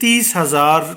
30,000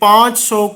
500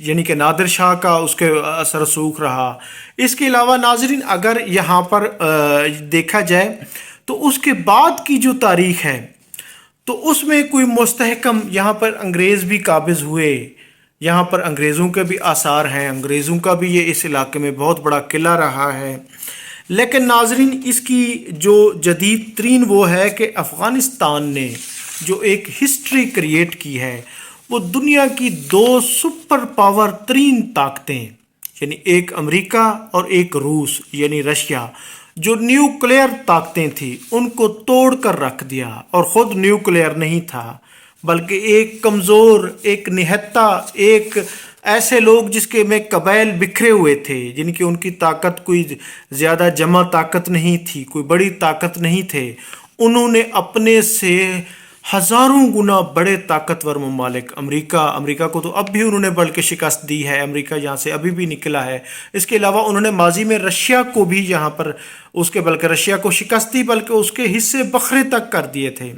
یعنی کہ نادر شاہ کا اس کے اثر رسوخ رہا۔ اس کے علاوہ ناظرین اگر یہاں پر دیکھا جائے تو اس کے بعد کی جو تاریخ ہے تو اس میں کوئی مستحکم یہاں پر انگریز بھی قابض ہوئے، یہاں پر انگریزوں کے بھی آثار ہیں، انگریزوں کا بھی یہ اس علاقے میں بہت بڑا قلعہ رہا ہے۔ لیکن ناظرین اس کی جو جدید ترین وہ ہے کہ افغانستان نے جو ایک ہسٹری کریٹ کی ہے وہ دنیا کی دو سپر پاور ترین طاقتیں، یعنی ایک امریکہ اور ایک روس یعنی رشیا، جو نیوکلیئر طاقتیں تھیں ان کو توڑ کر رکھ دیا، اور خود نیوکلیئر نہیں تھا بلکہ ایک کمزور، ایک نہتہ، ایک ایسے لوگ جس کے میں قبائل بکھرے ہوئے تھے، جن کی ان کی طاقت کوئی زیادہ جمع طاقت نہیں تھی، کوئی بڑی طاقت نہیں تھے، انہوں نے اپنے سے ہزاروں گنا بڑے طاقتور ممالک، امریکہ کو تو اب بھی انہوں نے بلکہ شکست دی ہے، امریکہ یہاں سے ابھی بھی نکلا ہے۔ اس کے علاوہ انہوں نے ماضی میں رشیا کو بھی یہاں پر بلکہ رشیا کو شکست دی، بلکہ اس کے حصے بکھرے تک کر دیے تھے۔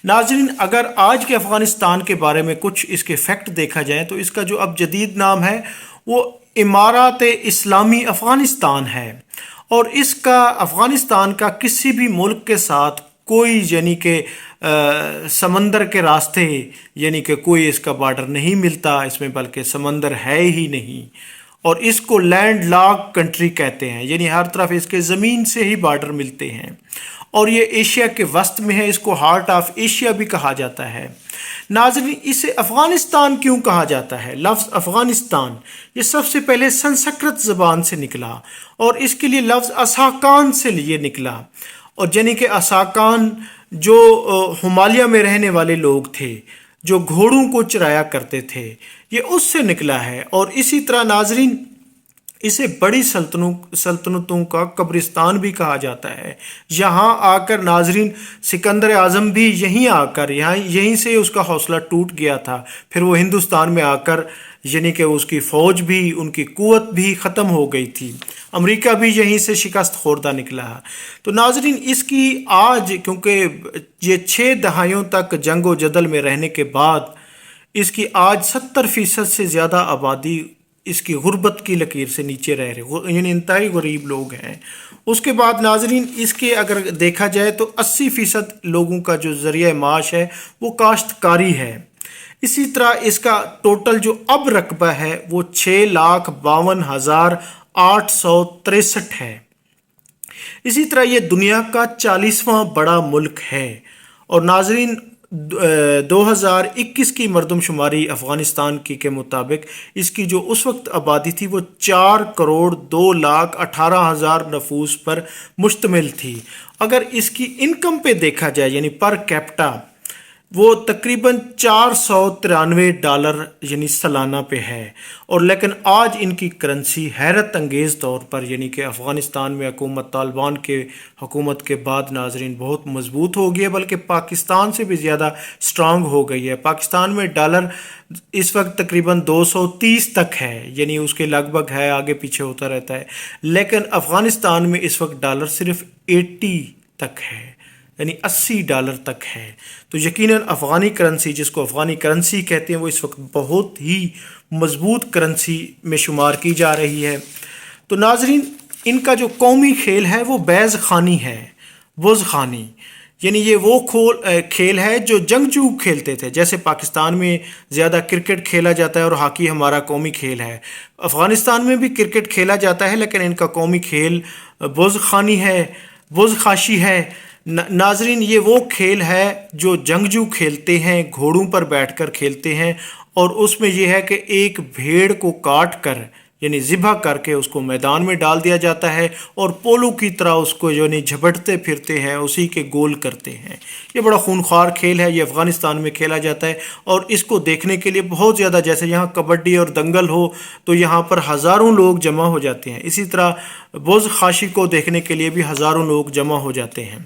ناظرین اگر آج کے افغانستان کے بارے میں کچھ اس کے فیکٹ دیکھا جائے تو اس کا جو اب جدید نام ہے وہ امارات اسلامی افغانستان ہے، اور اس کا افغانستان کا کسی بھی ملک کے ساتھ کوئی یعنی کہ سمندر کے راستے یعنی کہ کوئی اس کا بارڈر نہیں ملتا اس میں، بلکہ سمندر ہے ہی نہیں، اور اس کو لینڈ لاک کنٹری کہتے ہیں، یعنی ہر طرف اس کے زمین سے ہی بارڈر ملتے ہیں، اور یہ ایشیا کے وسط میں ہے، اس کو ہارٹ آف ایشیا بھی کہا جاتا ہے۔ ناظرین اسے افغانستان کیوں کہا جاتا ہے؟ لفظ افغانستان یہ سب سے پہلے سنسکرت زبان سے نکلا، اور اس کے لیے لفظ اساکان سے یہ نکلا، اور یعنی کہ اساکان جو ہمالیہ میں رہنے والے لوگ تھے جو گھوڑوں کو چرایا کرتے تھے، یہ اس سے نکلا ہے۔ اور اسی طرح ناظرین اسے بڑی سلطنتوں کا قبرستان بھی کہا جاتا ہے۔ یہاں آ کر ناظرین سکندر اعظم بھی یہیں سے اس کا حوصلہ ٹوٹ گیا تھا، پھر وہ ہندوستان میں آ کر یعنی کہ اس کی فوج بھی، ان کی قوت بھی ختم ہو گئی تھی، امریکہ بھی یہیں سے شکست خوردہ نکلا۔ تو ناظرین اس کی آج کیونکہ یہ 6 دہائیوں تک جنگ و جدل میں رہنے کے بعد اس کی آج 70% سے زیادہ آبادی اس کی غربت کی لکیر سے نیچے رہ رہے، یعنی انتہائی غریب لوگ ہیں۔ اس کے بعد ناظرین اس کے اگر دیکھا جائے تو 80% لوگوں کا جو ذریعہ معاش ہے وہ کاشتکاری ہے۔ اسی طرح اس کا ٹوٹل جو اب رقبہ ہے وہ 6,52,863 ہے۔ اسی طرح یہ دنیا کا 40واں بڑا ملک ہے، اور ناظرین 2021 کی مردم شماری افغانستان کی کے مطابق اس کی جو اس وقت آبادی تھی وہ 4,02,18,000 نفوس پر مشتمل تھی۔ اگر اس کی انکم پہ دیکھا جائے یعنی پر کیپٹا وہ تقریباً $493 یعنی سالانہ پہ ہے، اور لیکن آج ان کی کرنسی حیرت انگیز طور پر یعنی کہ افغانستان میں حکومت طالبان کے حکومت کے بعد ناظرین بہت مضبوط ہو گئی ہے، بلکہ پاکستان سے بھی زیادہ سٹرانگ ہو گئی ہے۔ پاکستان میں ڈالر اس وقت تقریباً 230 تک ہے، یعنی اس کے لگ بھگ ہے، آگے پیچھے ہوتا رہتا ہے، لیکن افغانستان میں اس وقت ڈالر صرف 80 تک ہے، یعنی $80 تک ہے۔ تو یقیناً افغانی کرنسی، جس کو افغانی کرنسی کہتے ہیں، وہ اس وقت بہت ہی مضبوط کرنسی میں شمار کی جا رہی ہے۔ تو ناظرین ان کا جو قومی کھیل ہے وہ بیض خانی ہے، بز خانی، یعنی یہ وہ کھیل ہے جو جنگجو کھیلتے تھے۔ جیسے پاکستان میں زیادہ کرکٹ کھیلا جاتا ہے اور ہاکی ہمارا قومی کھیل ہے، افغانستان میں بھی کرکٹ کھیلا جاتا ہے، لیکن ان کا قومی کھیل بز خانی ہے، بز خاشی ہے۔ ناظرین یہ وہ کھیل ہے جو جنگجو کھیلتے ہیں، گھوڑوں پر بیٹھ کر کھیلتے ہیں، اور اس میں یہ ہے کہ ایک بھیڑ کو کاٹ کر یعنی ذبح کر کے اس کو میدان میں ڈال دیا جاتا ہے، اور پولو کی طرح اس کو یعنی جھپٹتے پھرتے ہیں، اسی کے گول کرتے ہیں۔ یہ بڑا خونخوار کھیل ہے، یہ افغانستان میں کھیلا جاتا ہے، اور اس کو دیکھنے کے لیے بہت زیادہ، جیسے یہاں کبڈی اور دنگل ہو تو یہاں پر ہزاروں لوگ جمع ہو جاتے ہیں، اسی طرح بز خاشی کو دیکھنے کے لیے بھی ہزاروں لوگ جمع ہو جاتے ہیں۔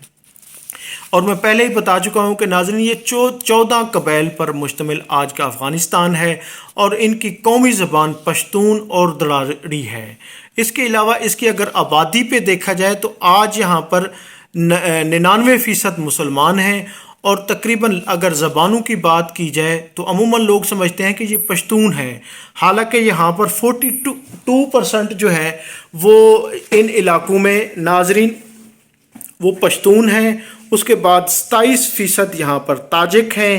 اور میں پہلے ہی بتا چکا ہوں کہ ناظرین یہ 14 قبائل پر مشتمل آج کا افغانستان ہے، اور ان کی قومی زبان پشتون اور دراری ہے۔ اس کے علاوہ اس کی اگر آبادی پہ دیکھا جائے تو آج یہاں پر 99% مسلمان ہیں، اور تقریباً اگر زبانوں کی بات کی جائے تو عموماً لوگ سمجھتے ہیں کہ یہ پشتون ہے، حالانکہ یہاں پر 42% جو ہے وہ ان علاقوں میں ناظرین وہ پشتون ہیں، اس کے بعد 27% یہاں پر تاجک ہیں،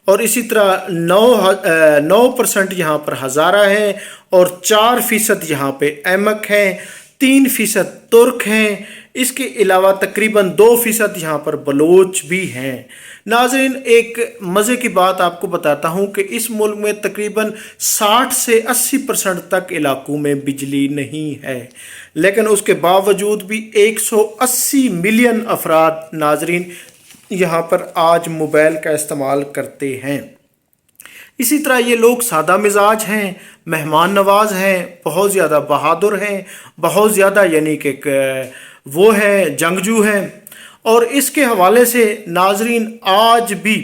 اور اسی طرح 9% یہاں پر ہزارہ ہیں، اور 4% یہاں پہ ایمک ہیں، 3% ترک ہیں، اس کے علاوہ تقریباً 2% یہاں پر بلوچ بھی ہیں۔ ناظرین ایک مزے کی بات آپ کو بتاتا ہوں کہ اس ملک میں تقریباً 60 سے 80% تک علاقوں میں بجلی نہیں ہے، لیکن اس کے باوجود بھی 180 ملین افراد ناظرین یہاں پر آج موبائل کا استعمال کرتے ہیں۔ اسی طرح یہ لوگ سادہ مزاج ہیں، مہمان نواز ہیں، بہت زیادہ بہادر ہیں، بہت زیادہ یعنی کہ وہ ہیں جنگجو ہیں، اور اس کے حوالے سے ناظرین آج بھی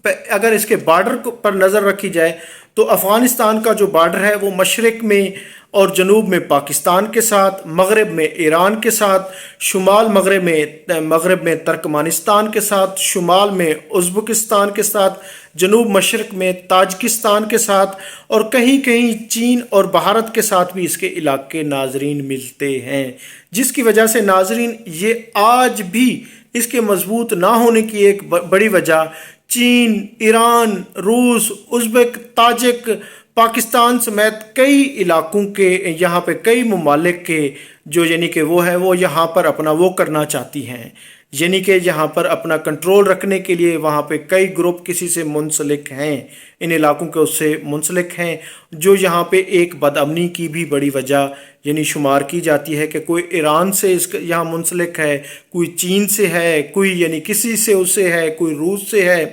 اگر اس کے بارڈر پر نظر رکھی جائے تو افغانستان کا جو بارڈر ہے وہ مشرق میں اور جنوب میں پاکستان کے ساتھ، مغرب میں ایران کے ساتھ، شمال مغرب میں ترکمانستان کے ساتھ، شمال میں ازبکستان کے ساتھ، جنوب مشرق میں تاجکستان کے ساتھ، اور کہیں کہیں چین اور بھارت کے ساتھ بھی اس کے علاقے ناظرین ملتے ہیں، جس کی وجہ سے ناظرین یہ آج بھی اس کے مضبوط نہ ہونے کی ایک بڑی وجہ چین، ایران، روس، ازبک، تاجک، پاکستان سمیت کئی علاقوں کے یہاں پہ کئی ممالک کے جو یعنی کہ وہ ہے وہ یہاں پر اپنا وہ کرنا چاہتی ہیں، یعنی کہ یہاں پر اپنا کنٹرول رکھنے کے لیے وہاں پہ کئی گروپ کسی سے منسلک ہیں، ان علاقوں کے اس سے منسلک ہیں، جو یہاں پہ ایک بدامنی کی بھی بڑی وجہ یعنی شمار کی جاتی ہے کہ کوئی ایران سے یہاں منسلک ہے، کوئی چین سے ہے، کوئی یعنی کسی سے اس سے ہے، کوئی روس سے ہے۔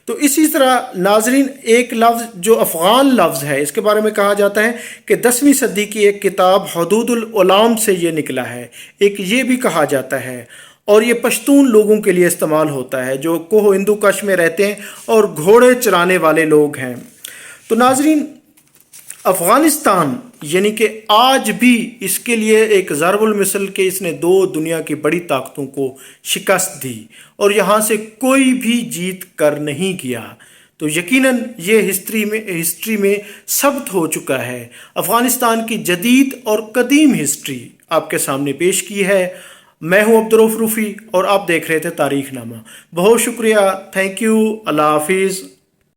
تو اسی طرح ناظرین ایک لفظ جو افغان لفظ ہے اس کے بارے میں کہا جاتا ہے کہ 10ویں صدی کی ایک کتاب حدود العلام سے یہ نکلا ہے، ایک یہ بھی کہا جاتا ہے، اور یہ پشتون لوگوں کے لیے استعمال ہوتا ہے جو کوہ ہندو کش میں رہتے ہیں اور گھوڑے چرانے والے لوگ ہیں۔ تو ناظرین افغانستان یعنی کہ آج بھی اس کے لیے ایک ضرب المثل کہ اس نے دو دنیا کی بڑی طاقتوں کو شکست دی اور یہاں سے کوئی بھی جیت کر نہیں گیا، تو یقیناً یہ ہسٹری میں ثبت ہو چکا ہے۔ افغانستان کی جدید اور قدیم ہسٹری آپ کے سامنے پیش کی ہے۔ میں ہوں عبدالرؤف روفی اور آپ دیکھ رہے تھے تاریخ نامہ۔ بہت شکریہ، تھینک یو، اللہ حافظ۔